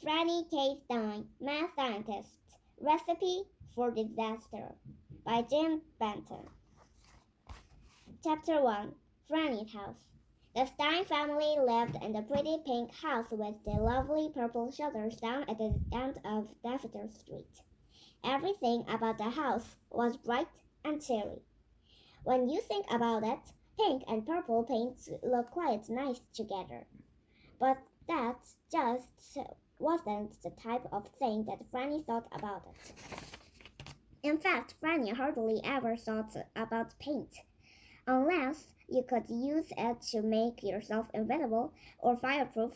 Franny K. Stein, Math Scientist. Recipe for Disaster by Jim Benton. Chapter 1. Franny's House. The Stein family lived in the pretty pink house with the lovely purple shutters down at the end of Daffodil Street. Everything about the house was bright and cheery. When you think about it, pink and purple paints look quite nice together. But that just wasn't the type of thing that Franny thought about it. In fact, Franny hardly ever thought about paint, unless you could use it to make yourself invisible or fireproof,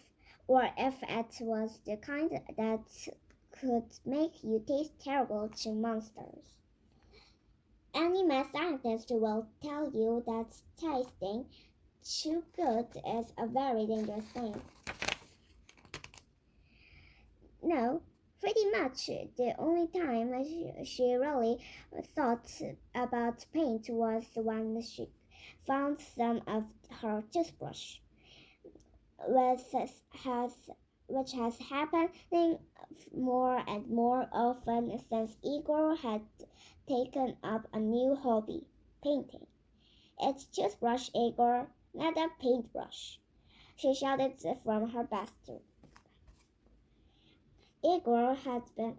or if it was the kind that could make you taste terrible to monsters. Any math scientist will tell you that tasting too good is a very dangerous thing. No, pretty much the only time she really thought about paint was when she found some of her toothbrush, which has happened more and more often since Igor had taken up a new hobby, painting. It's toothbrush, Igor, not a paintbrush, she shouted from her bathroom. Igor had been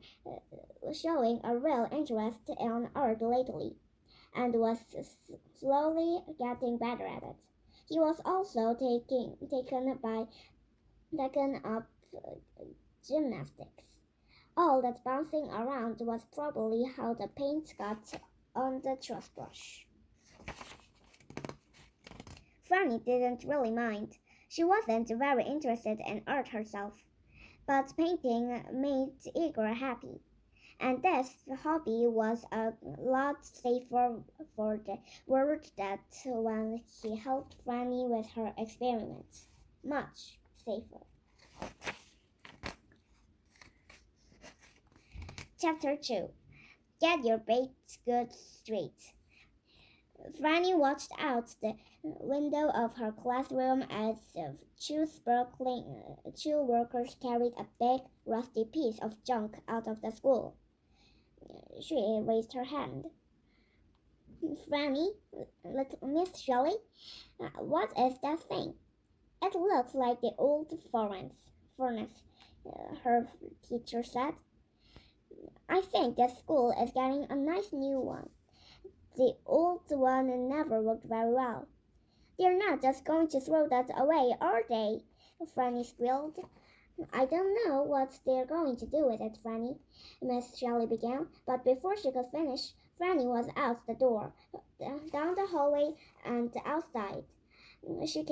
showing a real interest in art lately, and was slowly getting better at it. He was also taken up gymnastics. All that bouncing around was probably how the paint got on the toothbrush. Franny didn't really mind. She wasn't very interested in art herself, but painting made Igor happy, and this hobby was a lot safer for the world that when he helped Franny with her experiments. Much safer. Chapter 2. Get your baked goods straight. Franny watched out the window of her classroom as two workers carried a big, rusty piece of junk out of the school. She raised her hand. Franny, Miss Shelley, what is that thing? It looks like the old furnace, her teacher said. I think the school is getting a nice new one. The old one never worked very well. They're not just going to throw that away, are they? Franny squealed. I don't know what they're going to do with it, Franny, Miss Shelley began, but before she could finish, Franny was out the door, down the hallway, and outside. She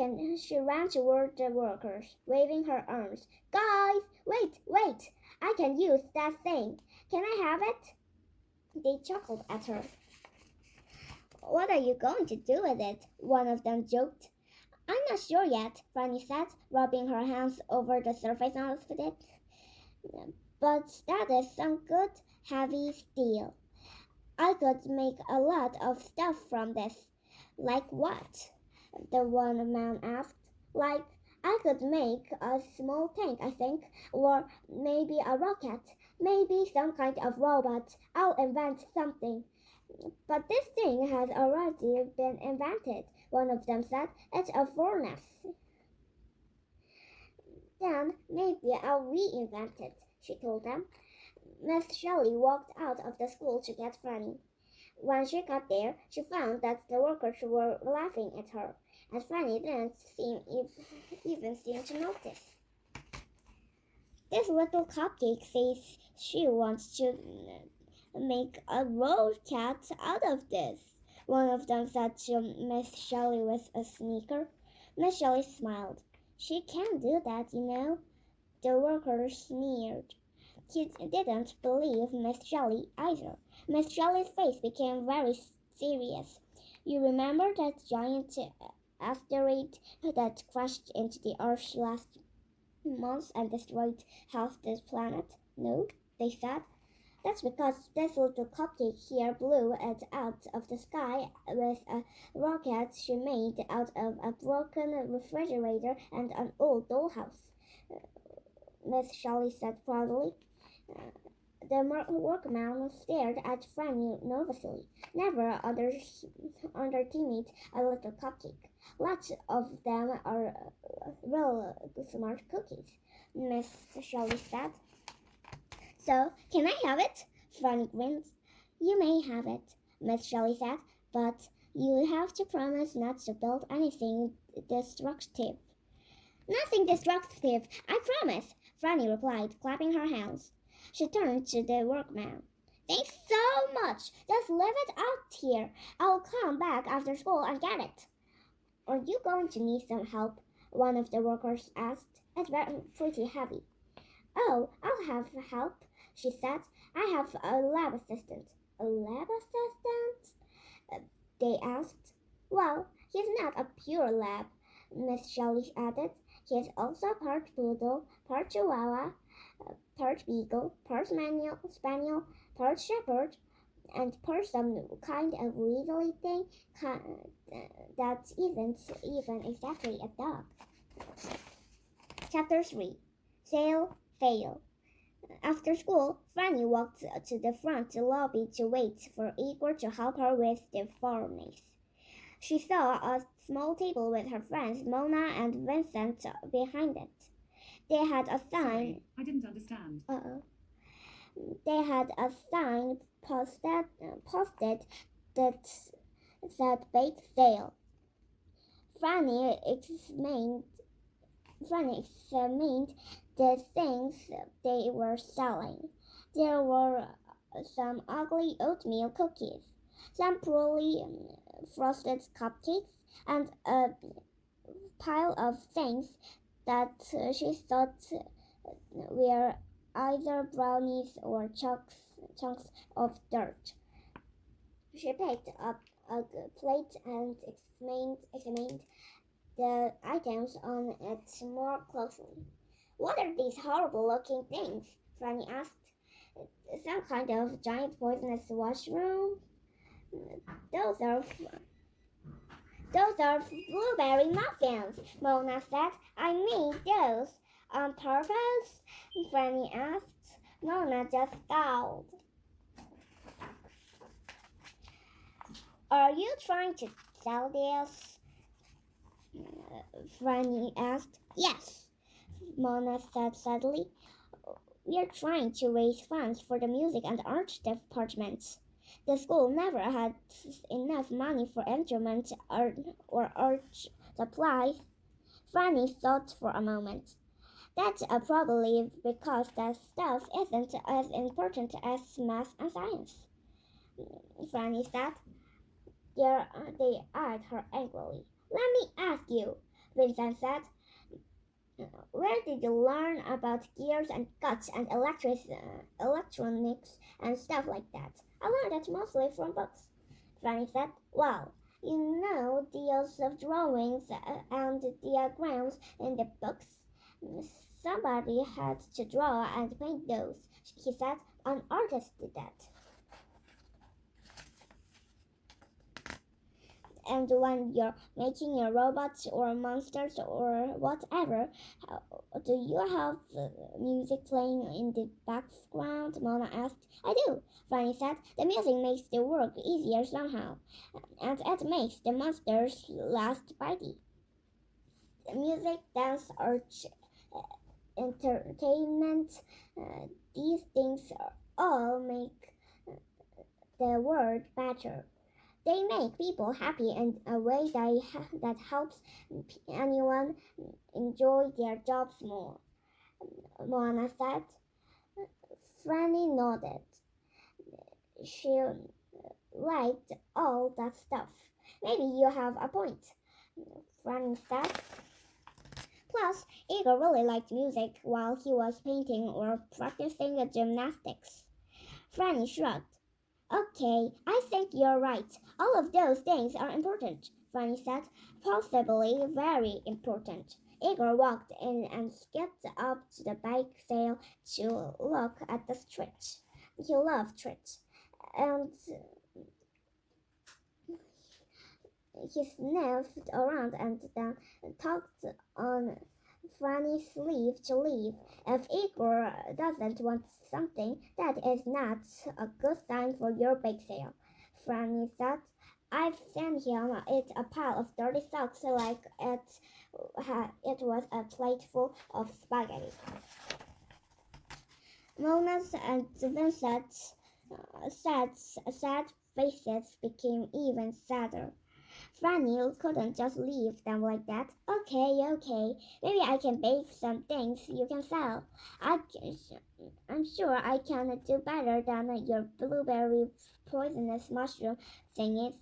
ran toward the workers, waving her arms. Guys, wait! I can use that thing. Can I have it? They chuckled at her. What are you going to do with it? One of them joked. I'm not sure yet, Franny said, rubbing her hands over the surface of it. But that is some good, heavy steel. I could make a lot of stuff from this. Like what? The one man asked. Like, I could make a small tank, I think, or maybe a rocket, maybe some kind of robot. I'll invent something. But this thing has already been invented, one of them said. It's a furnace. Then maybe I'll reinvent it, she told them. Miss Shelley walked out of the school to get Franny. When she got there, she found that the workers were laughing at her, and Franny didn't even seem to notice. This little cupcake says she wants to make a rocket out of this, one of them said to Miss Shelley with a sneer. Miss Shelley smiled. She can't do that, you know. The worker sneered. He didn't believe Miss Shelley either. Miss Shelley's face became very serious. You remember that giant asteroid that crashed into the Earth last month and destroyed half the planet? No, they said. That's because this little cupcake here blew it out of the sky with a rocket she made out of a broken refrigerator and an old dollhouse. Miss Shelley said proudly. The workman stared at Franny nervously. Never underestimate a little cupcake. Lots of them are real smart cookies, Miss Shelley said. So, can I have it? Franny grinned. You may have it, Miss Shelley said, but you have to promise not to build anything destructive. Nothing destructive, I promise, Franny replied, clapping her hands. She turned to the workman. Thanks so much. Just leave it out here. I'll come back after school and get it. Are you going to need some help? One of the workers asked. It's pretty heavy. Oh, I'll have help, she said. I have a lab assistant. A lab assistant? They asked. Well, he's not a pure lab, Miss Shelley added. He is also part poodle, part chihuahua, part beagle, part spaniel, part shepherd, and part some kind of wiggly thing that isn't even exactly a dog. Chapter 3. Sail, Fail. After school, Franny walked to the front lobby to wait for Igor to help her with the furnace. She saw a small table with her friends Mona and Vincent behind it. They had a sign. Sorry, I didn't understand. They had a sign posted that said "Bake Sale." Franny examined the things they were selling. There were some ugly oatmeal cookies, some poorly frosted cupcakes, and a pile of things that she thought were either brownies or chunks of dirt. She picked up a plate and examined the items on it more closely. What are these horrible-looking things? Franny asked. Some kind of giant poisonous washroom? Those are blueberry muffins, Mona said. I made those on purpose? Franny asked. Mona just scowled. Are you trying to sell this? Franny asked. Yes, Mona said sadly. We're trying to raise funds for the music and art departments. The school never had enough money for instruments or art supplies. Franny thought for a moment. That's probably because that stuff isn't as important as math and science. Franny said. They eyed her angrily. Let me ask you, Vincent said. Where did you learn about gears and guts and electronics and stuff like that? I learned that mostly from books. Franny said. Well, you know deals of drawings and diagrams in the books. Somebody had to draw and paint those, he said. An artist did that. And when you're making your robots or monsters or whatever, do you have music playing in the background? Mona asked. I do, Franny said. The music makes the work easier somehow, and it makes the monsters last bitey. Music, dance, art, entertainment, these things all make the world better. They make people happy in a way that helps anyone enjoy their jobs more, Moana said. Franny nodded. She liked all that stuff. Maybe you have a point, Franny said. Plus, Igor really liked music while he was painting or practicing gymnastics. Franny shrugged. Okay, I think you're right. All of those things are important, Franny said. Possibly very important. Igor walked in and skipped up to the bike sale to look at the street. He loved street. And he sniffed around and then tugged on Franny leave to leave. If Igor doesn't want something, that is not a good sign for your bake sale, Franny said. I've seen him eat a pile of dirty socks like it was a plate full of spaghetti. Mona's and Vincent's sad faces became even sadder. Franny couldn't just leave them like that. Okay. Maybe I can bake some things you can sell. I'm sure I can do better than your blueberry poisonous mushroom thingies,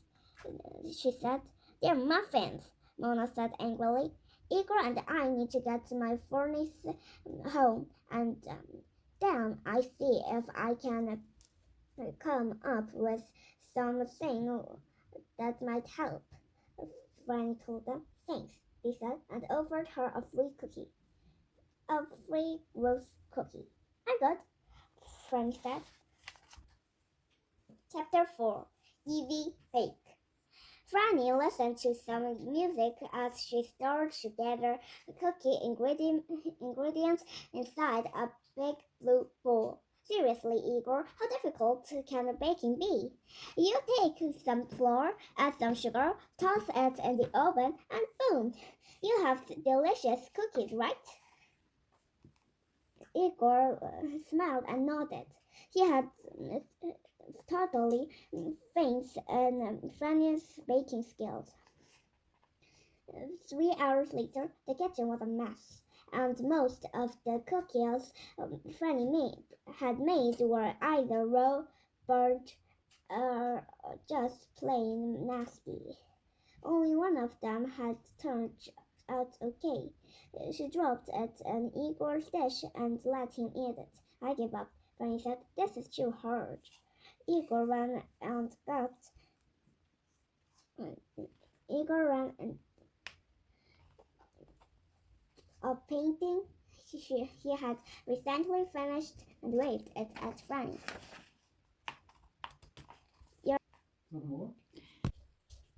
she said. They're muffins, Mona said angrily. Igor and I need to get my furnace home, and then I see if I can come up with something that might help. Franny told them. Thanks, they said, and offered her a free cookie. A free roast cookie. I'm good, Franny said. Chapter 4. Evie Bake. Franny listened to some music as she stirred together cookie ingredients inside a big blue bowl. Seriously, Igor, how difficult can baking be? You take some flour, add some sugar, toss it in the oven, and boom, you have delicious cookies, right? Igor smiled and nodded. He had totally faith in Franny's baking skills. 3 hours later, the kitchen was a mess, and most of the cookies Franny had made were either raw, burnt, or just plain nasty. Only one of them had turned out okay. She dropped it in Igor's dish and let him eat it. I give up, Franny said. This is too hard. Igor ran and got Igor ran a painting he had recently finished and waved it at Franny.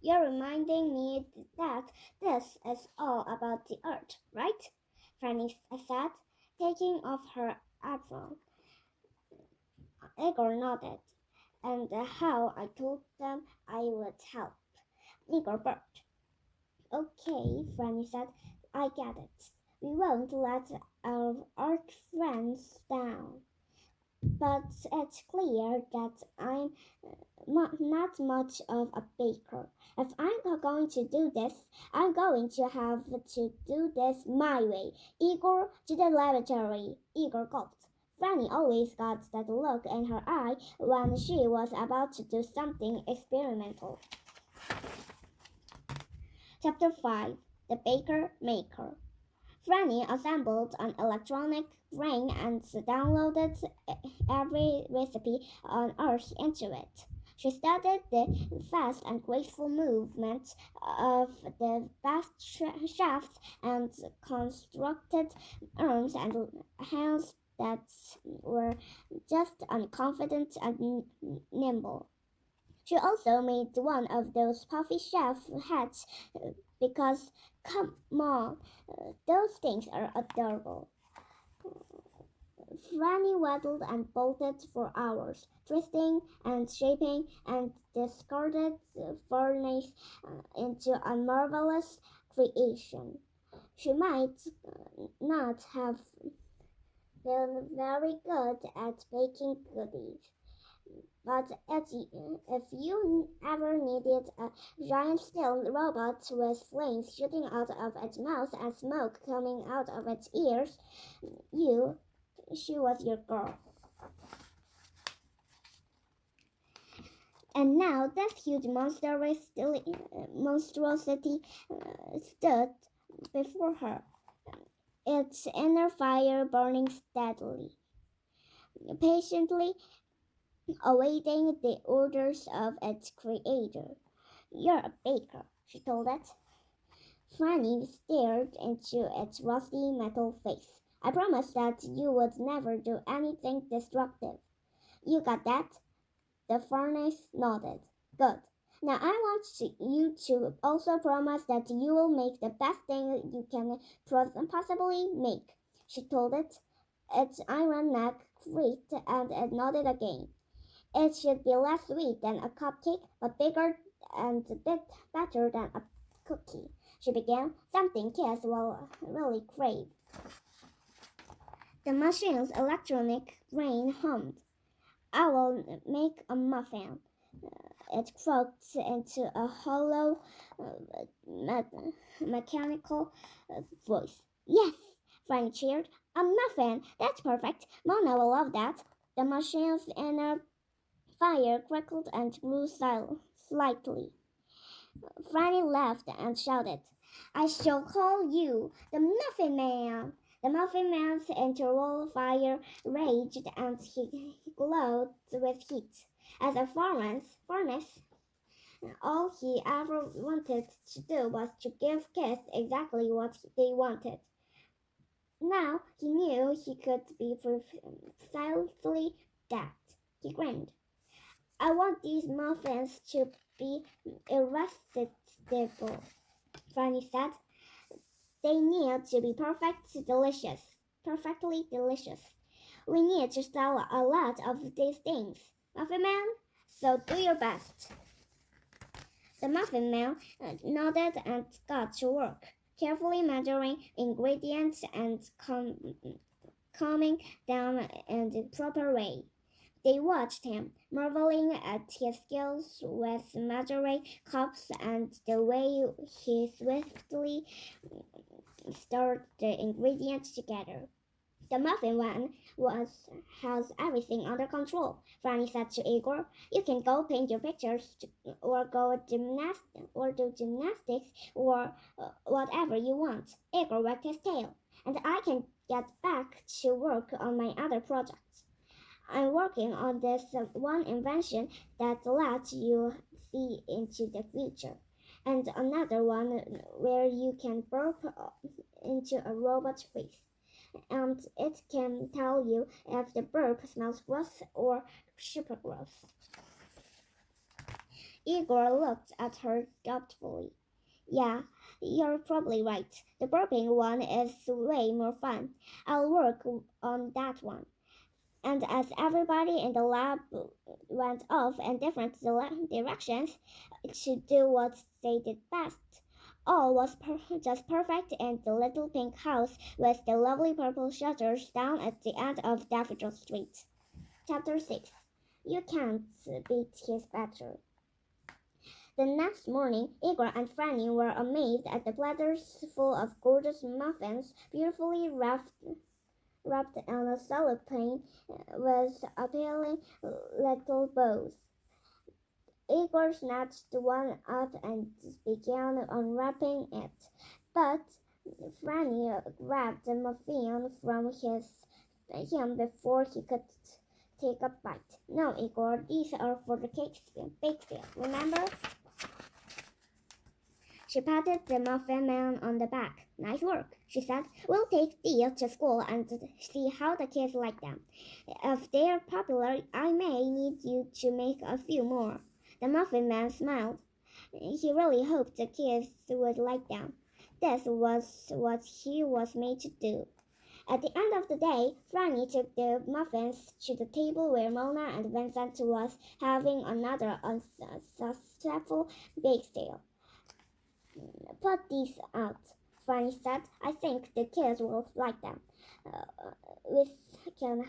You're reminding me that this is all about the earth, right? Franny said, taking off her apron. Igor nodded. And how I told them I would help. Igor burped. Okay, Franny said, I get it. We won't let our art friends down. But it's clear that I'm not much of a baker. If I'm going to do this, I'm going to have to do this my way. Igor, to the laboratory. Igor gulped. Franny always got that look in her eye when she was about to do something experimental. Chapter 5. The Baker Maker. Franny assembled an electronic brain and downloaded every recipe on earth into it. She studied the fast and graceful movements of the best chefs and constructed arms and hands that were just unconfident and nimble. She also made one of those puffy chef hats because, come on, those things are adorable. Franny waddled and bolted for hours, twisting and shaping and discarded furnace into a marvelous creation. She might not have been very good at baking goodies, but if you ever needed a giant steel robot with flames shooting out of its mouth and smoke coming out of its ears, she was your girl. And now this huge monstrosity stood before her, its inner fire burning steadily, patiently awaiting the orders of its creator. You're a baker, she told it. Franny stared into its rusty metal face. I promised that you would never do anything destructive. You got that? The furnace nodded. Good. Now I want you to also promise that you will make the best thing you can possibly make. She told it. Its iron neck creaked and it nodded again. It should be less sweet than a cupcake, but bigger and a bit better than a cookie. She began. Something kids will really crave. The machine's electronic brain hummed. I will make a muffin. It croaked into a hollow, mechanical voice. Yes, Frank cheered. A muffin! That's perfect. Mona will love that. The machine's inner fire crackled and grew slightly. Franny laughed and shouted, I shall call you the Muffin Man. The Muffin Man's internal fire raged and he glowed with heat. As a furnace, all he ever wanted to do was to give kids exactly what they wanted. Now he knew he could be precisely that. He grinned. I want these muffins to be irresistible, Franny said. They need to be perfectly delicious. We need to sell a lot of these things, Muffin Man, so do your best. The Muffin Man nodded and got to work, carefully measuring ingredients and calming them in the proper way. They watched him, marveling at his skills with measuring cups and the way he swiftly stirred the ingredients together. The Muffin Man has everything under control, Franny said to Igor. You can go paint your pictures or do gymnastics or whatever you want. Igor wagged his tail. And I can get back to work on my other projects. I'm working on this one invention that lets you see into the future, and another one where you can burp into a robot's face, and it can tell you if the burp smells gross or super gross. Igor looked at her doubtfully. Yeah, you're probably right. The burping one is way more fun. I'll work on that one. And as everybody in the lab went off in different directions to do what they did best, all was just perfect in the little pink house with the lovely purple shutters down at the end of Daffodil Street. Chapter 6. You can't beat his battery. The next morning, Igor and Franny were amazed at the platters full of gorgeous muffins, beautifully wrapped in a cellophane with appealing little bows. Igor snatched one up and began unwrapping it, but Franny grabbed the muffin from him before he could take a bite. No, Igor, these are for the bake sale, remember? She patted the Muffin Man on the back. Nice work, she said. We'll take these to school and see how the kids like them. If they're popular, I may need you to make a few more. The Muffin Man smiled. He really hoped the kids would like them. This was what he was made to do. At the end of the day, Franny took the muffins to the table where Mona and Vincent was having another unsuccessful bake sale. Put these out, Franny said. I think the kids will like them. We can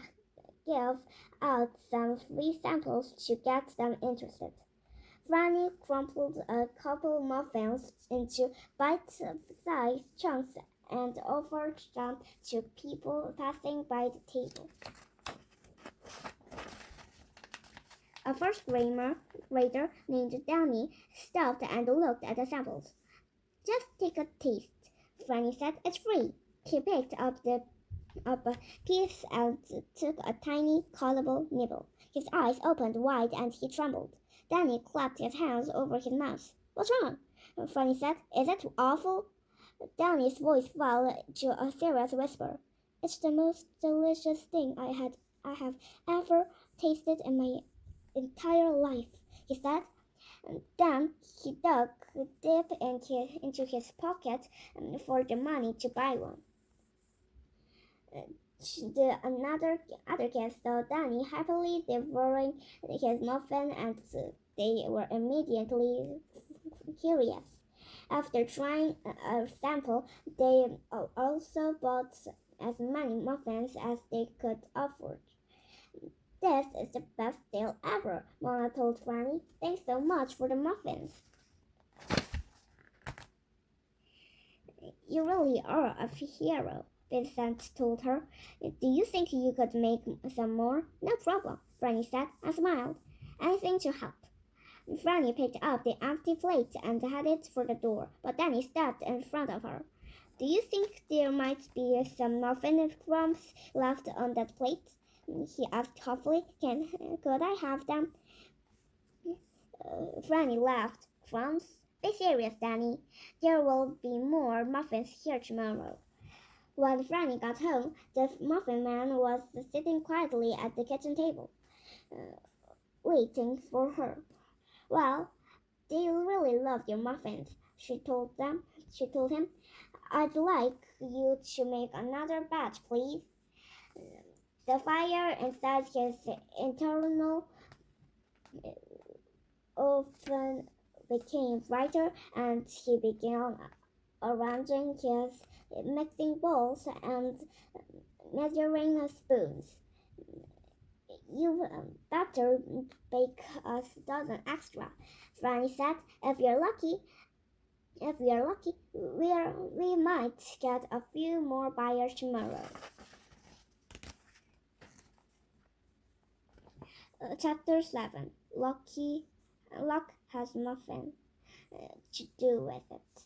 give out some free samples to get them interested. Franny crumpled a couple muffins into bite-sized chunks and offered them to people passing by the table. A first grader named Danny stopped and looked at the samples. Just take a taste, Franny said. It's free. He picked up a piece and took a tiny, callable nibble. His eyes opened wide and he trembled. Danny clapped his hands over his mouth. What's wrong? Franny said. Is it awful? Danny's voice fell to a serious whisper. It's the most delicious thing I have ever tasted in my entire life, he said. Then he dug deep into his pocket for the money to buy one. The other kids saw Danny happily devouring his muffin, and they were immediately curious. After trying a sample, they also bought as many muffins as they could afford. This is the best deal ever, Mona told Franny. Thanks so much for the muffins. You really are a hero, Vincent told her. Do you think you could make some more? No problem, Franny said and smiled. Anything to help. Franny picked up the empty plate and headed for the door, but Danny stepped in front of her. Do you think there might be some muffin crumbs left on that plate? He asked hopefully. Could I have them? Franny laughed. Crumbs? Be serious, Danny. There will be more muffins here tomorrow. When Franny got home, the muffin man was sitting quietly at the kitchen table, waiting for her. Well, they really love your muffins, she told him. I'd like you to make another batch, please. The fire inside his internal oven became brighter, and he began arranging his mixing bowls and measuring spoons. You better bake us a dozen extra, Franny said. If we are lucky, we might get a few more buyers tomorrow. Chapter 7. Luck has nothing to do with it.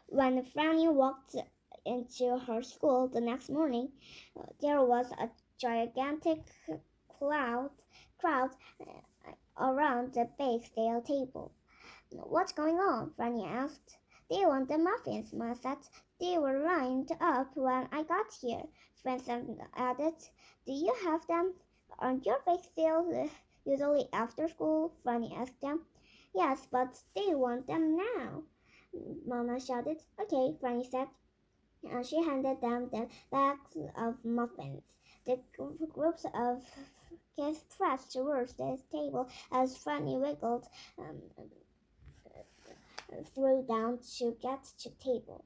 When Franny walked into her school the next morning, there was a gigantic crowd around the bake sale table. What's going on? Franny asked. They want the muffins, Ma said. They were lined up when I got here, Vincent added. Do you have them? Aren't your bake sales usually after school? Franny asked them. Yes, but they want them now, Mama shouted. Okay, Franny said. And she handed them the bags of muffins. The groups of kids pressed towards the table as Franny wiggled threw down to get to table.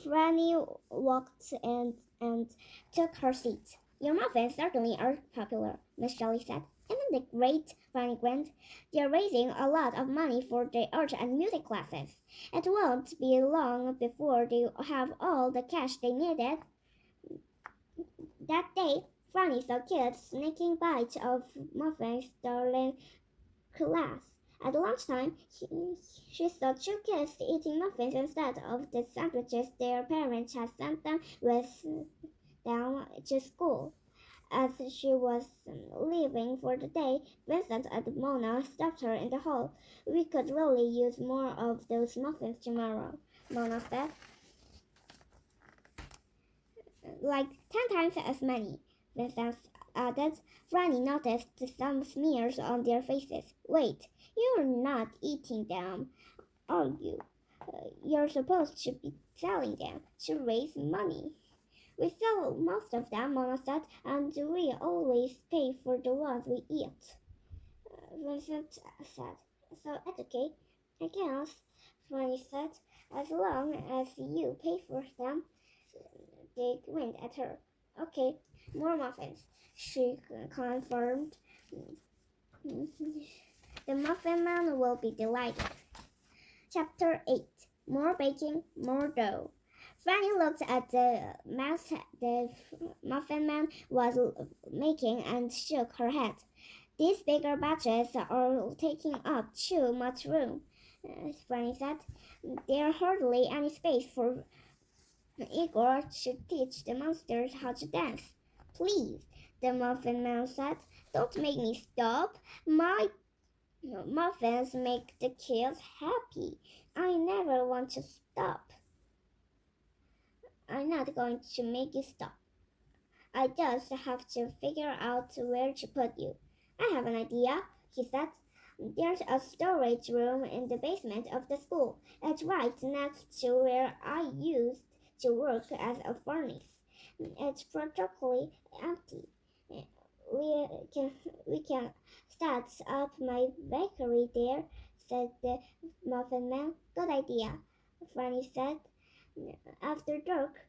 Franny walked in and took her seat. Your muffins certainly are popular, Miss Shelley said. Isn't it great? Franny grinned. They're raising a lot of money for the art and music classes. It won't be long before they have all the cash they needed. That day, Franny saw kids sneaking bites of muffins during class. At lunchtime, she saw two kids eating muffins instead of the sandwiches their parents had sent them with down to school. As she was leaving for the day, Vincent and Mona stopped her in the hall. We could really use more of those muffins tomorrow, Mona said. Like 10 times as many, Vincent added. Franny noticed some smears on their faces. Wait, you're not eating them, are you? You're supposed to be selling them to raise money. We sell most of them, Mona said, and we always pay for the ones we eat. Vincent said. So it's okay, I guess, Franny said. As long as you pay for them. They grinned at her. Okay, more muffins, she confirmed. The muffin man will be delighted. Chapter 8. More baking, more dough. Franny looked at the mess the muffin man was making and shook her head. These bigger batches are taking up too much room, Franny said. There's hardly any space for Igor should teach the monsters how to dance. Please, the muffin man said. Don't make me stop. My muffins make the kids happy. I never want to stop. I'm not going to make you stop. I just have to figure out where to put you. I have an idea, she said. There's a storage room in the basement of the school. It's right next to where I used to work as a furnace. It's practically empty. We can we can start up my bakery there, said the muffin man. Good idea, Franny said. After dark,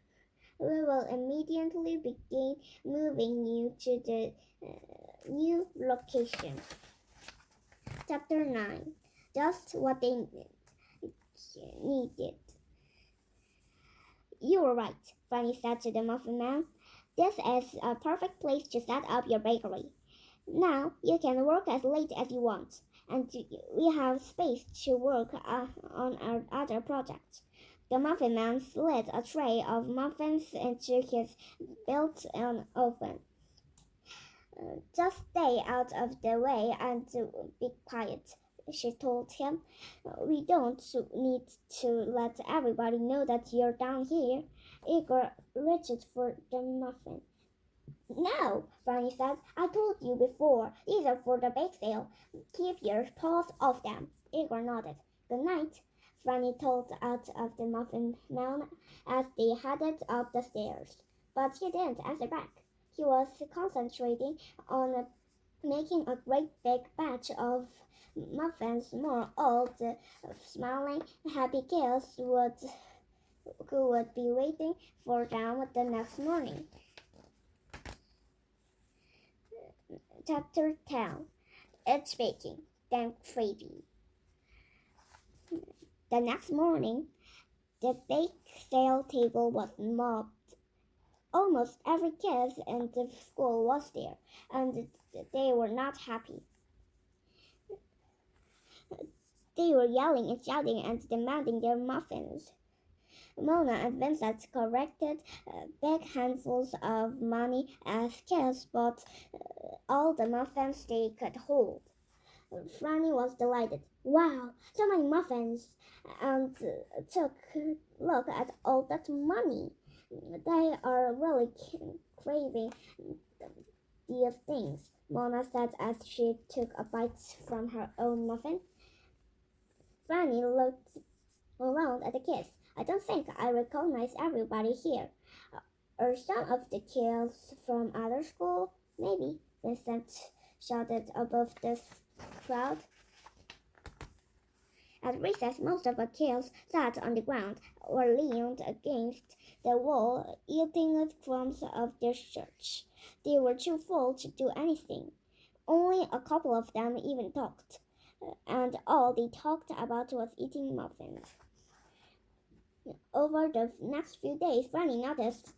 we will immediately begin moving you to the new location. Chapter 9. Just what they needed. You were right, Franny said to the muffin man. This is a perfect place to set up your bakery. Now you can work as late as you want, and we have space to work on our other projects. The muffin man slid a tray of muffins into his built-in oven. Just stay out of the way and be quiet, she told him. We don't need to let everybody know that you're down here. Igor reached for the muffin. No, Franny said. I told you before. These are for the bake sale. Keep your paws off them. Igor nodded. Good night, Franny told out of the muffin man as they headed up the stairs. But he didn't answer back. He was concentrating on making a great big batch of muffins. More old, smiling, happy kids who would be waiting for them the next morning. Chapter 10. It's baking, then gravy. The next morning, the bake sale table was mobbed. Almost every kid in the school was there, and they were not happy. They were yelling and shouting and demanding their muffins. Mona and Vincent collected big handfuls of money as kids bought all the muffins they could hold. Franny was delighted. Wow, so many muffins! And took a look at all that money. They are really craving these things, Mona said as she took a bite from her own muffin. Franny looked around at the kids. I don't think I recognize everybody here. Are some of the kids from other school? Maybe, Vincent shouted above the crowd. At recess, most of the kids sat on the ground or leaned against the wall, eating the crumbs of their shirts. They were too full to do anything. Only a couple of them even talked, and all they talked about was eating muffins. Over the next few days, Franny noticed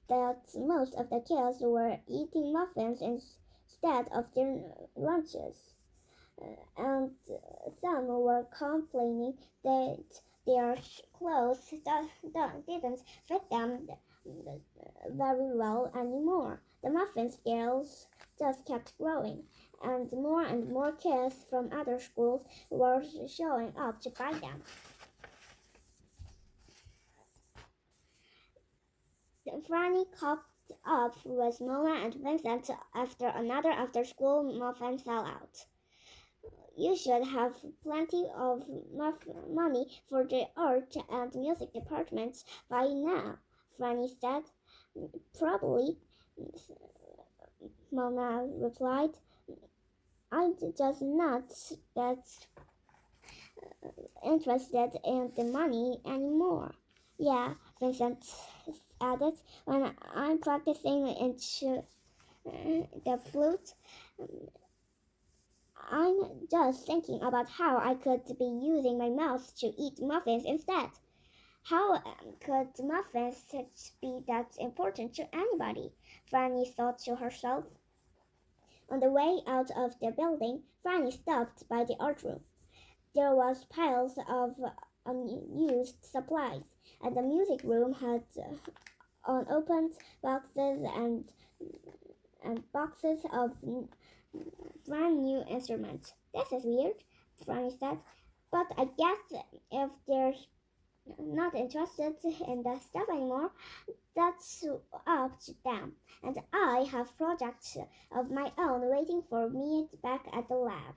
that most of the kids were eating muffins instead of their lunches. And some were complaining that their clothes didn't fit them very well anymore. The muffin scales just kept growing, and more kids from other schools were showing up to buy them. Franny caught up with Mona and Vincent after another after-school muffin sellout. You should have plenty of money for the art and music departments by now, Franny said. Probably, Mona replied. I'm just not that interested in the money anymore. Yeah, Vincent added. When I'm practicing into the flute, I'm just thinking about how I could be using my mouth to eat muffins instead. How could muffins be that important to anybody? Franny thought to herself. On the way out of the building, Franny stopped by the art room. There was piles of unused supplies, and the music room had unopened boxes and boxes of brand new instruments. This is weird, Franny said, but I guess if there's not interested in that stuff anymore. That's up to them. And I have projects of my own waiting for me back at the lab.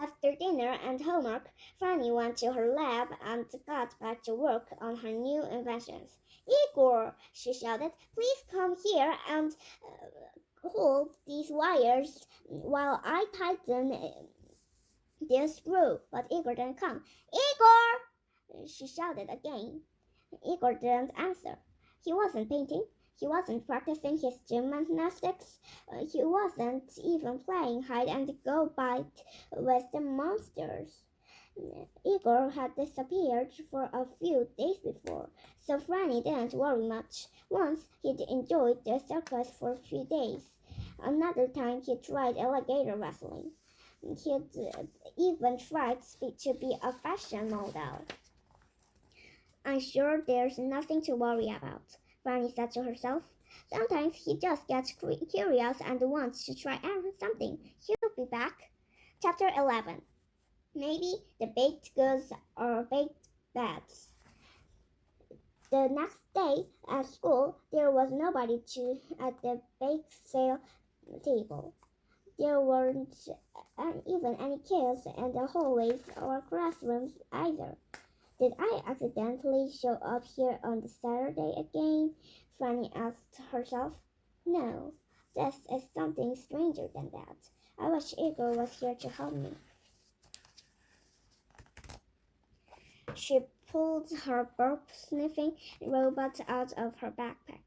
After dinner and homework, Franny went to her lab and got back to work on her new inventions. Igor, she shouted, please come here and hold these wires while I tighten this screw. But Igor didn't come. Igor! She shouted again. Igor didn't answer. He wasn't painting. He wasn't practicing his gymnastics. He wasn't even playing hide and go bite with the monsters. Igor had disappeared for a few days before, so Franny didn't worry much. Once he'd enjoyed the circus for a few days. Another time he tried alligator wrestling. He'd even tried to be a fashion model. I'm sure there's nothing to worry about, Franny said to herself. Sometimes he just gets curious and wants to try something. He'll be back. Chapter 11. Maybe the baked goods are baked bats. The next day at school, there was nobody at the bake sale table. There weren't even any kids in the hallways or classrooms either. Did I accidentally show up here on the Saturday again? Franny asked herself. No, this is something stranger than that. I wish Igor was here to help me. She pulled her burp-sniffing robot out of her backpack.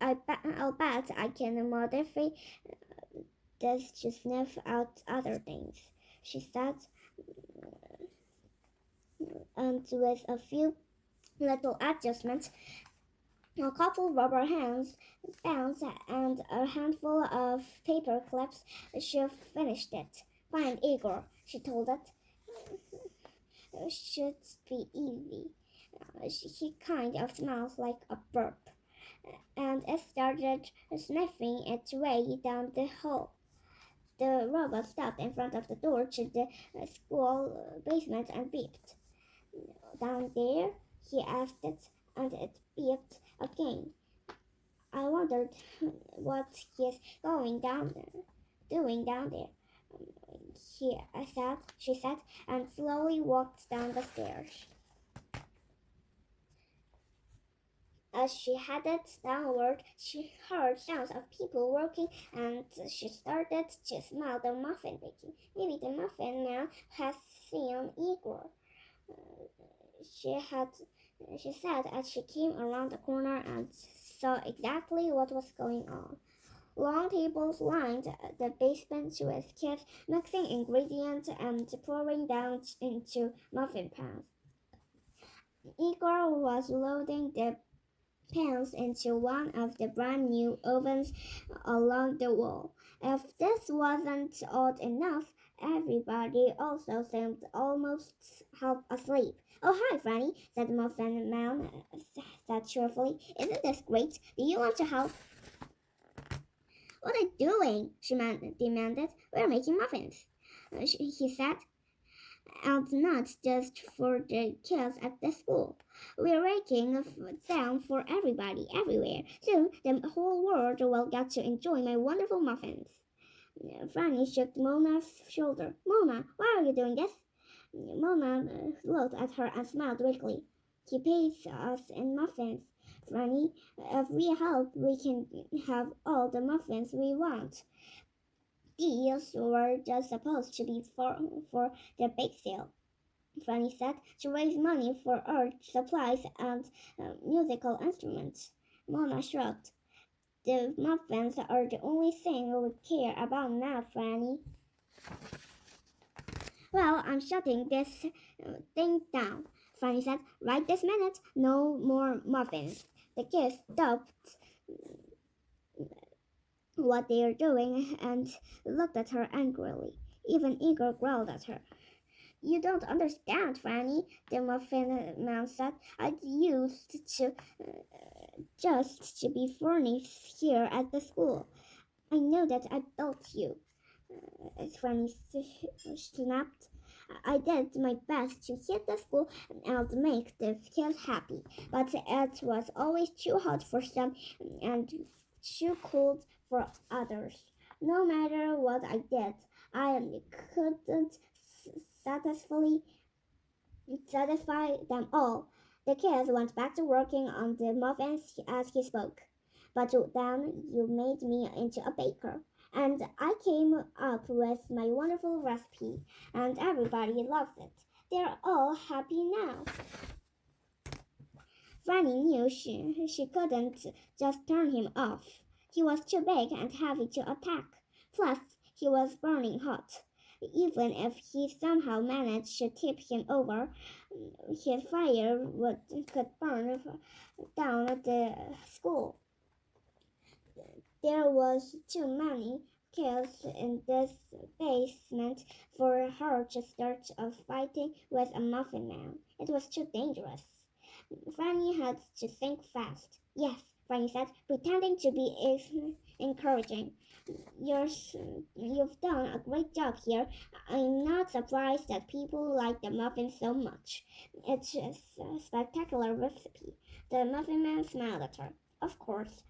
I'll bet I can modify this to sniff out other things, she said, and with a few little adjustments, a couple rubber bands, and a handful of paper clips, she finished it. Find Igor, she told it. Should be easy. He kind of smells like a burp, and it started sniffing its way down the hall. The robot stopped in front of the door to the school basement and beeped. Down there? He asked it, and it beeped again. I wondered what he's doing down there. She said, and slowly walked down the stairs. As she headed downward, she heard sounds of people working, and she started to smell the muffin baking. Maybe the muffin man has seen Igor. She said as she came around the corner and saw exactly what was going on. Long tables lined the basement with kids mixing ingredients and pouring down into muffin pans. Igor was loading the pans into one of the brand new ovens along the wall. If this wasn't odd enough, everybody also seemed almost half asleep. Oh, hi, Franny, said the muffin man cheerfully. Isn't this great? Do you want to help? What are you doing? She demanded. We're making muffins, he said, and not just for the kids at the school. We're making them for everybody, everywhere. Soon, the whole world will get to enjoy my wonderful muffins. Franny shook Mona's shoulder. Mona, why are you doing this? Mona looked at her and smiled weakly. He pays us in muffins, Franny. If we help, we can have all the muffins we want. These were just supposed to be for the bake sale, Franny said, to raise money for art supplies and musical instruments. Mona shrugged. The muffins are the only thing we care about now, Franny. Well, I'm shutting this thing down, Franny said. Right this minute, no more muffins. The kids stopped what they were doing and looked at her angrily. Even Igor growled at her. You don't understand, Franny, the muffin man said. I used to just to be furnished here at the school. I know that I built you, Franny snapped. I did my best to hit the school and make the kids happy, but it was always too hot for some and too cold for others. No matter what I did, I couldn't satisfully satisfy them all. The kids went back to working on the muffins as he spoke. But then you made me into a baker, and I came up with my wonderful recipe, and everybody loves it. They're all happy now. Franny knew she couldn't just turn him off. He was too big and heavy to attack. Plus, he was burning hot. Even if he somehow managed to tip him over, his fire could burn down the school. There was too many kids in this basement for her to start a fighting with a muffin man. It was too dangerous. Franny had to think fast. Yes, Franny said, pretending to be encouraging. You've done a great job here. I'm not surprised that people like the muffin so much. It's a spectacular recipe. The muffin man smiled at her. Of course,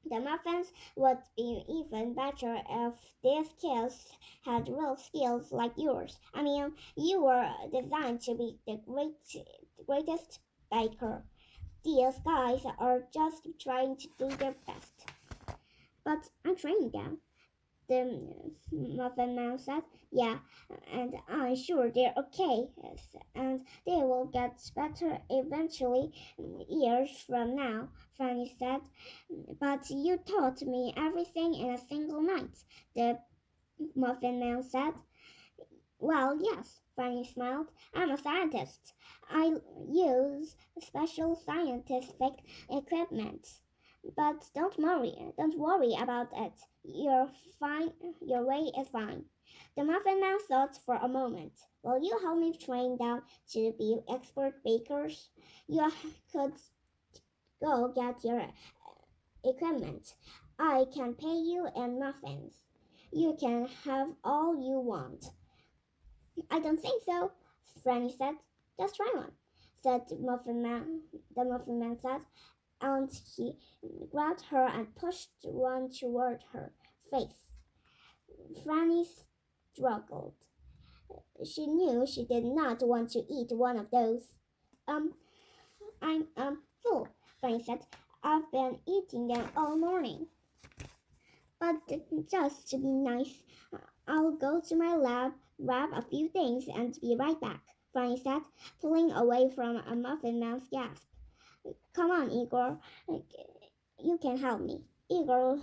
the muffins would be even better if these kids had real skills like yours. I mean, you were designed to be the greatest baker. These guys are just trying to do their best. But I'm training them, the muffin man said. Yeah, and I'm sure they're okay, and they will get better eventually, years from now, Fanny said. But you taught me everything in a single night, the muffin man said. Well, yes, Fanny smiled. I'm a scientist. I use special scientific equipment. But don't worry about it. You're fine. Your way is fine. The muffin man thought for a moment. Will you help me train them to be expert bakers? You could go get your equipment. I can pay you in muffins. You can have all you want. I don't think so, Franny said. Just try one, said the Muffin Man. The Muffin Man said, and he grabbed her and pushed one toward her face. Franny struggled. She knew she did not want to eat one of those. Um, I'm full, Franny said. I've been eating them all morning. But just to be nice, I'll go to my lab, grab a few things, and be right back, Franny said, pulling away from a Muffin Man's gasp. Come on, Igor. You can help me. Igor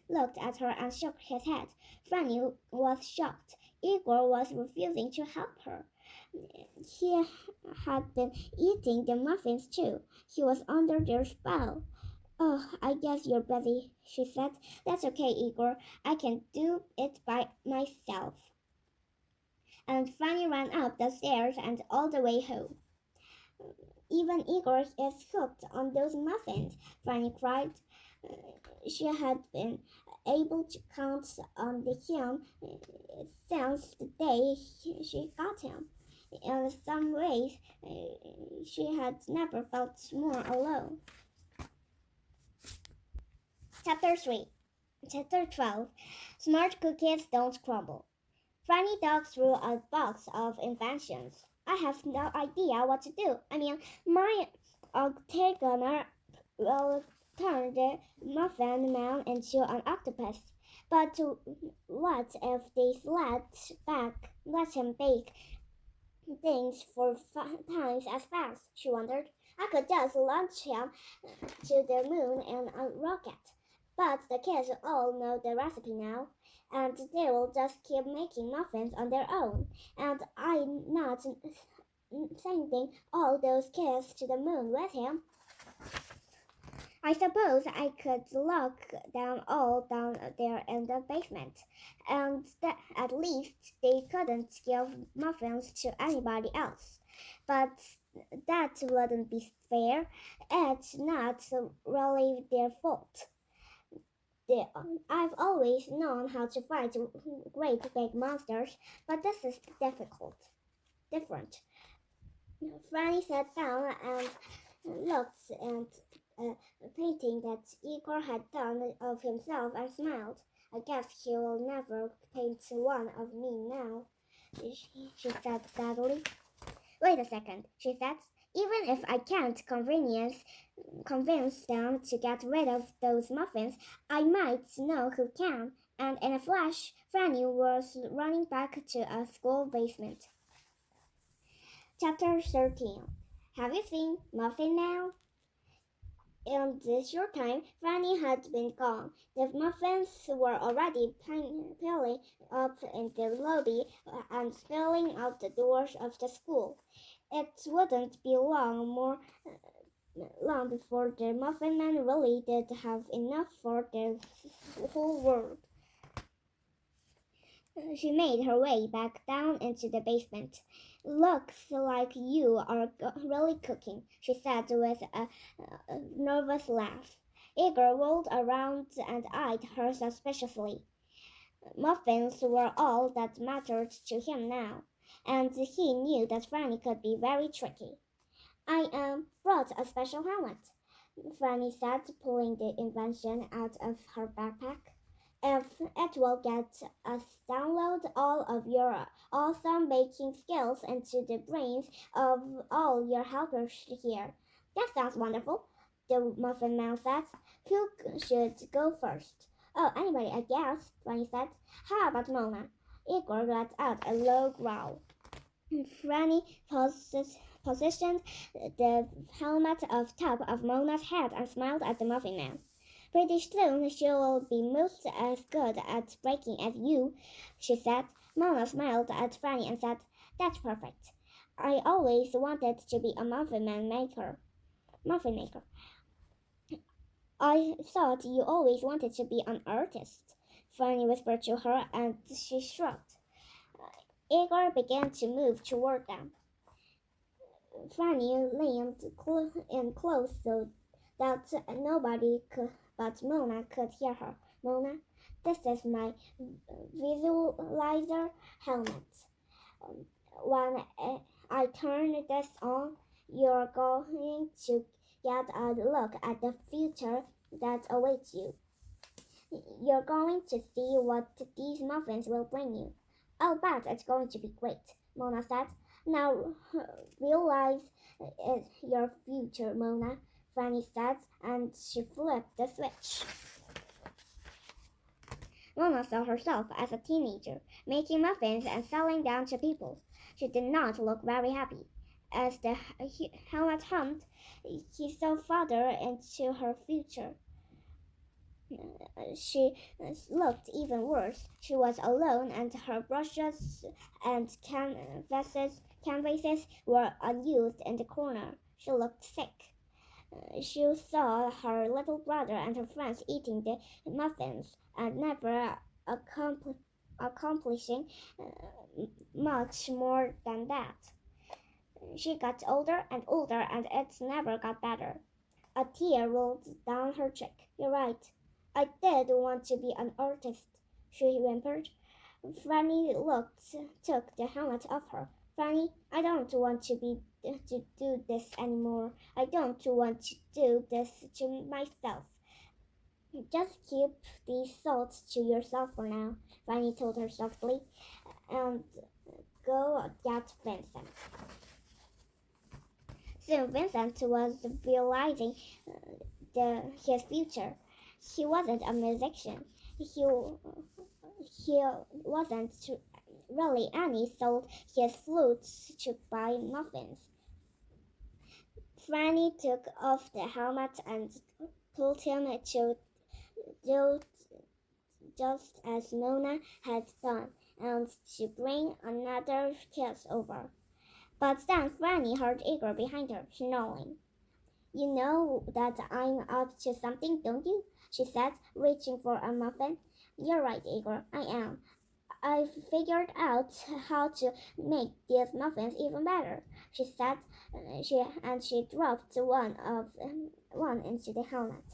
looked at her and shook his head. Franny was shocked. Igor was refusing to help her. He had been eating the muffins too. He was under their spell. Oh, I guess you're busy, she said. That's okay, Igor. I can do it by myself. And Franny ran up the stairs and all the way home. Even Igor is hooked on those muffins, Franny cried. She had been able to count on him since the day she got him. In some ways, she had never felt more alone. Chapter 3 Chapter 12 Smart Cookies Don't Crumble. Franny dug through a box of inventions. I have no idea what to do. I mean, my octagoner will turn the muffin man into an octopus. But what if they let him bake things 4 times as fast? She wondered. I could just launch him to the moon in a rocket. But the kids all know the recipe now, and they will just keep making muffins on their own. And I'm not sending all those kids to the moon with him. I suppose I could lock them all down there in the basement, and at least they couldn't give muffins to anybody else. But that wouldn't be fair. It's not really their fault. I've always known how to fight great big monsters, but this is different. Franny sat down and looked at a painting that Igor had done of himself and smiled. I guess he will never paint one of me now, she said sadly. Wait a second, she said. Even if I can't convince them to get rid of those muffins, I might know who can. And in a flash, Franny was running back to a school basement. Chapter 13. Have you seen Muffin now? In this short time, Franny had been gone. The muffins were already piling up in the lobby and spilling out the doors of the school. It wouldn't be long before the Muffin Man really did have enough for the whole world. She made her way back down into the basement. Looks like you are really cooking, she said with a nervous laugh. Igor rolled around and eyed her suspiciously. Muffins were all that mattered to him now, and he knew that Franny could be very tricky. I brought a special helmet, Franny said, pulling the invention out of her backpack. If it will get us download all of your awesome baking skills into the brains of all your helpers here. That sounds wonderful, the Muffin Man said. Who should go first? Oh, anybody, I guess, Franny said. How about Mona? Igor let out a low growl. Franny positioned the helmet on top of Mona's head and smiled at the Muffin Man. Pretty soon she'll be most as good at breaking as you, she said. Mona smiled at Franny and said, That's perfect. I always wanted to be a muffin maker. I thought you always wanted to be an artist, Franny whispered to her, and she shrugged. Igor began to move toward them. Franny leaned in close so that nobody but Mona could hear her. Mona, this is my visualizer helmet. When I turn this on, you're going to get a look at the future that awaits you. You're going to see what these muffins will bring you. I'll bet it's going to be great, Mona said. Now realize your future, Mona, Franny said, and she flipped the switch. Mona saw herself as a teenager, making muffins and selling them to people. She did not look very happy. As the helmet hummed, he saw farther into her future. She looked even worse. She was alone, and her brushes and canvases were unused in the corner. She looked sick. She saw her little brother and her friends eating the muffins and never accomplishing much more than that. She got older, and it never got better. A tear rolled down her cheek. You're right. I did want to be an artist, she whimpered. Franny took the helmet off her. Franny, I don't want to do this anymore. I don't want to do this to myself. Just keep these thoughts to yourself for now, Franny told her softly, and go get Vincent. Soon Vincent was visualizing his future. He wasn't a musician. He wasn't really any, sold his flutes to buy muffins. Franny took off the helmet and told him to do just as Mona had done, and to bring another kiss over. But then Franny heard Igor behind her, snarling. You know that I'm up to something, don't you? She said, reaching for a muffin. You're right, Igor, I am. I've figured out how to make these muffins even better, she said, and she dropped one into the helmet.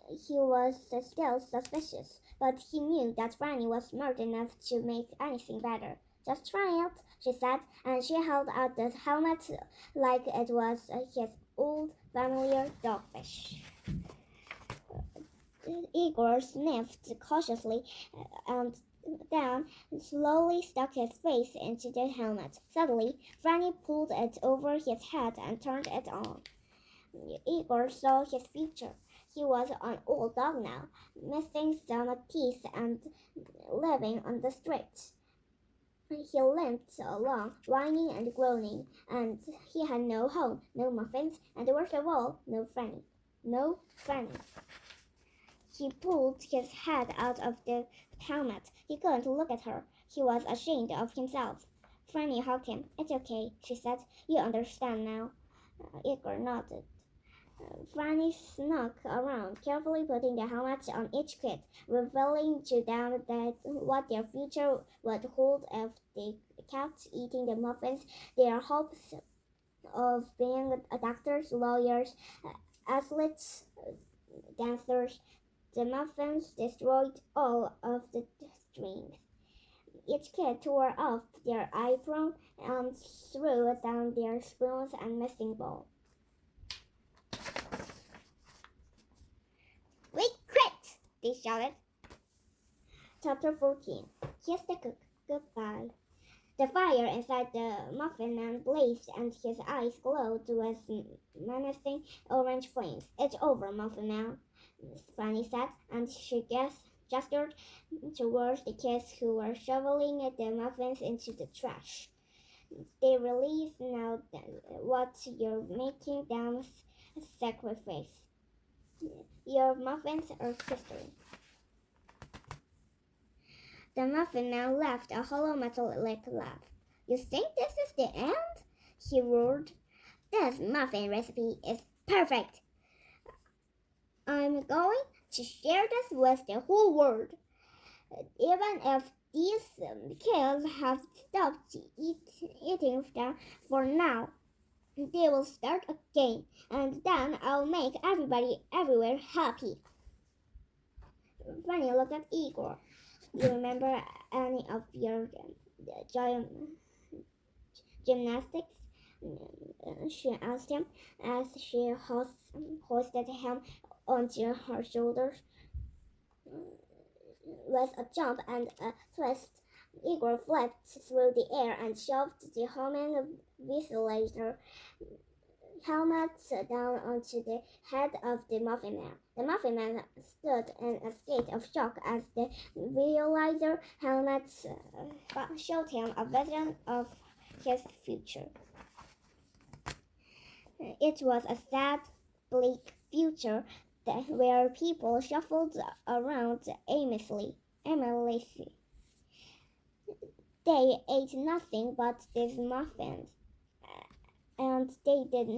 He was still suspicious, but he knew that Franny was smart enough to make anything better. Just try it, she said, and she held out the helmet like it was his old familiar dogfish. Igor sniffed cautiously and then slowly stuck his face into the helmet. Suddenly, Franny pulled it over his head and turned it on. Igor saw his future. He was an old dog now, missing some teeth and living on the street. He limped along, whining and groaning, and he had no home, no muffins, and worst of all, no Franny. No Franny. He pulled his head out of the helmet. He couldn't look at her. He was ashamed of himself. Franny hugged him. "It's okay," she said. "You understand now." Igor nodded. Franny snuck around, carefully putting the helmet on each kid, revealing to them that what their future would hold if they kept eating the muffins. Their hopes of being doctors, lawyers, athletes, dancers. The muffins destroyed all of the dreams. Each kid tore off their apron and threw down their spoons and missing bowl. "We quit!" they shouted. Chapter 14. Kiss the Cook. Goodbye. The fire inside the muffin man blazed and his eyes glowed with menacing orange flames. "It's over, Muffin Man," Franny said, and she gestured towards the kids who were shoveling the muffins into the trash. "They realize now what you're making them sacrifice. Your muffins are history." The Muffin Man laughed a hollow metallic laugh. "You think this is the end?" he roared. "This muffin recipe is perfect. I'm going to share this with the whole world. Even if these kids have stopped eating them for now, they will start again, and then I'll make everybody everywhere happy." Franny looked at Igor. "You remember any of your gymnastics?" she asked him as she hoisted him onto her shoulders. With a jump and a twist, Igor flipped through the air and shoved the humming ventilator helmet down onto the head of the Muffin Man. The Muffin Man stood in a state of shock as the visualizer helmet showed him a vision of his future. It was a sad, bleak future where people shuffled around aimlessly. They ate nothing but these muffins, and they did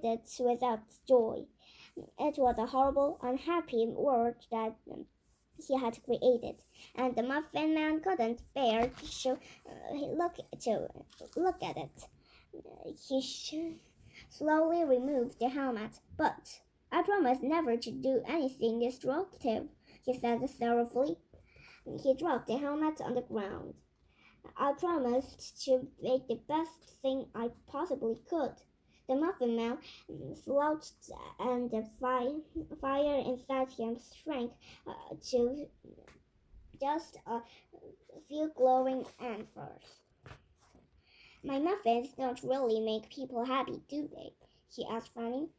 it without joy. It was a horrible, unhappy world that he had created, and the Muffin Man couldn't bear to look at it. He slowly removed the helmet. "But I promised never to do anything destructive," he said sorrowfully. He dropped the helmet on the ground. "I promised to make the best thing I possibly could." The Muffin Man slouched, and the fire inside him shrank to just a few glowing embers. "My muffins don't really make people happy, do they?" he asked Franny.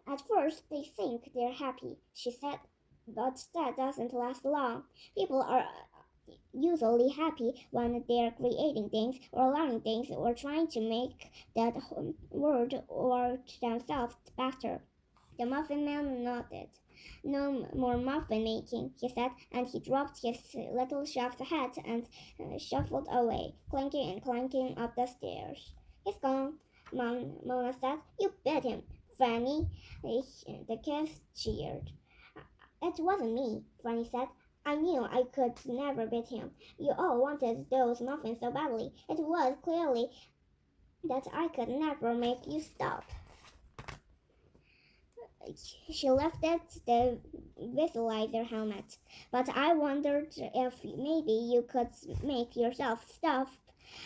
"At first they think they're happy," she said, "but that doesn't last long. People are usually happy when they're creating things or learning things or trying to make that world or themselves better." The Muffin Man nodded. "No more muffin making," he said, and he dropped his little shaved hat and shuffled away, clinking and clanking up the stairs. "He's gone," Mona said. "You beat him, Franny." The kids cheered. "It wasn't me," Franny said. "I knew I could never beat him. You all wanted those muffins so badly. It was clearly that I could never make you stop." She lifted the visualizer helmet, but I wondered if maybe you could make yourself stuff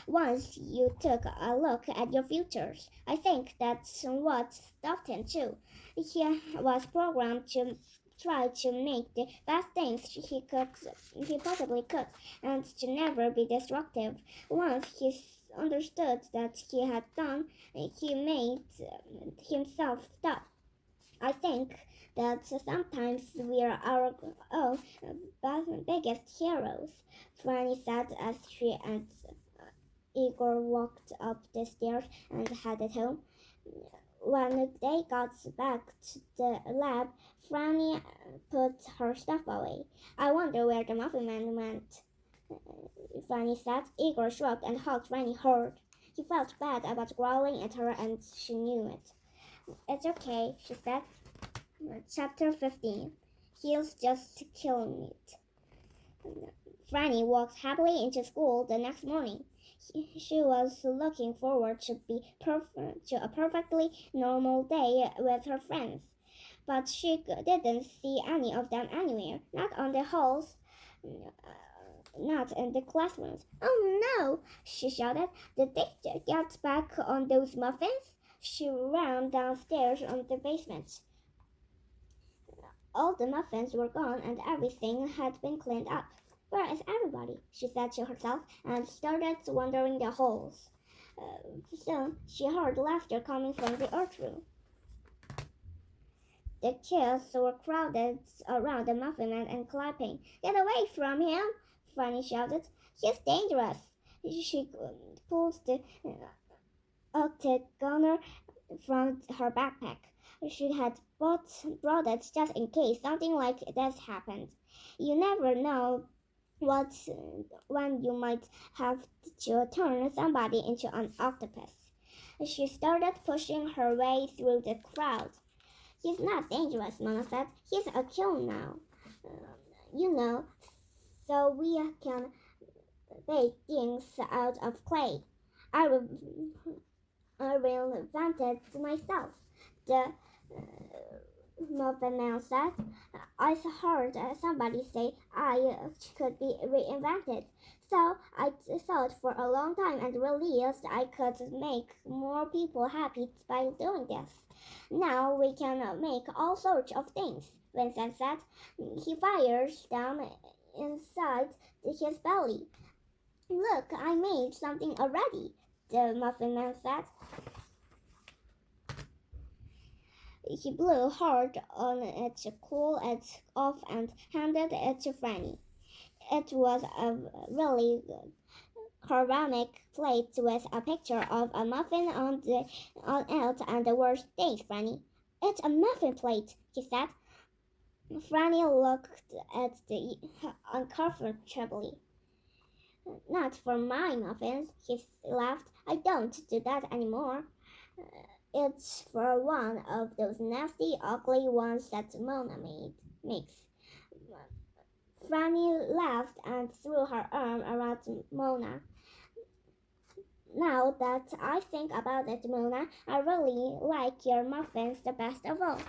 once you took a look at your futures. I think that's what stopped him too. He was programmed to try to make the best things he possibly could, and to never be destructive. Once he understood that he had done, he made himself stop. I think that sometimes we are our own biggest heroes, Franny said as she and Igor walked up the stairs and headed home. When they got back to the lab, Franny put her stuff away. I wonder where the Muffin Man went, Franny said. Igor shrugged and hugged Franny hard. He felt bad about growling at her and she knew it. It's okay, she said. Chapter 15. He's just killing it. Franny walked happily into school the next morning. She was looking forward to a perfectly normal day with her friends, but she didn't see any of them anywhere. Not on the halls, not in the classrooms. Oh no! She shouted. Did they get back on those muffins? She ran downstairs on the basement. All the muffins were gone and everything had been cleaned up. Where is everybody? She said to herself and started wandering the halls. Soon she heard laughter coming from the art room. The kids were crowded around the muffin man and clapping. Get away from him! Franny shouted. He's dangerous. She pulled the octagoner from her backpack. She had brought it just in case something like this happened. You never know when you might have to turn somebody into an octopus. She started pushing her way through the crowd. He's not dangerous, Mona said. He's a kiln now. So we can bake things out of clay. I will invent it myself. The Muffin Man said. I heard somebody say I could be reinvented. So I thought for a long time and realized I could make more people happy by doing this. Now we can make all sorts of things, Vincent said. He fires them inside his belly. Look, I made something already, the Muffin Man said. He blew hard on it to cool it off and handed it to Franny. It was a really good ceramic plate with a picture of a muffin on it and the words, Thanks, Franny. It's a muffin plate, he said. Franny looked at the uncomfortably. Not for my muffins, he laughed. I don't do that anymore. It's for one of those nasty, ugly ones that Mona makes. Franny laughed and threw her arm around Mona. Now that I think about it, Mona, I really like your muffins the best of all.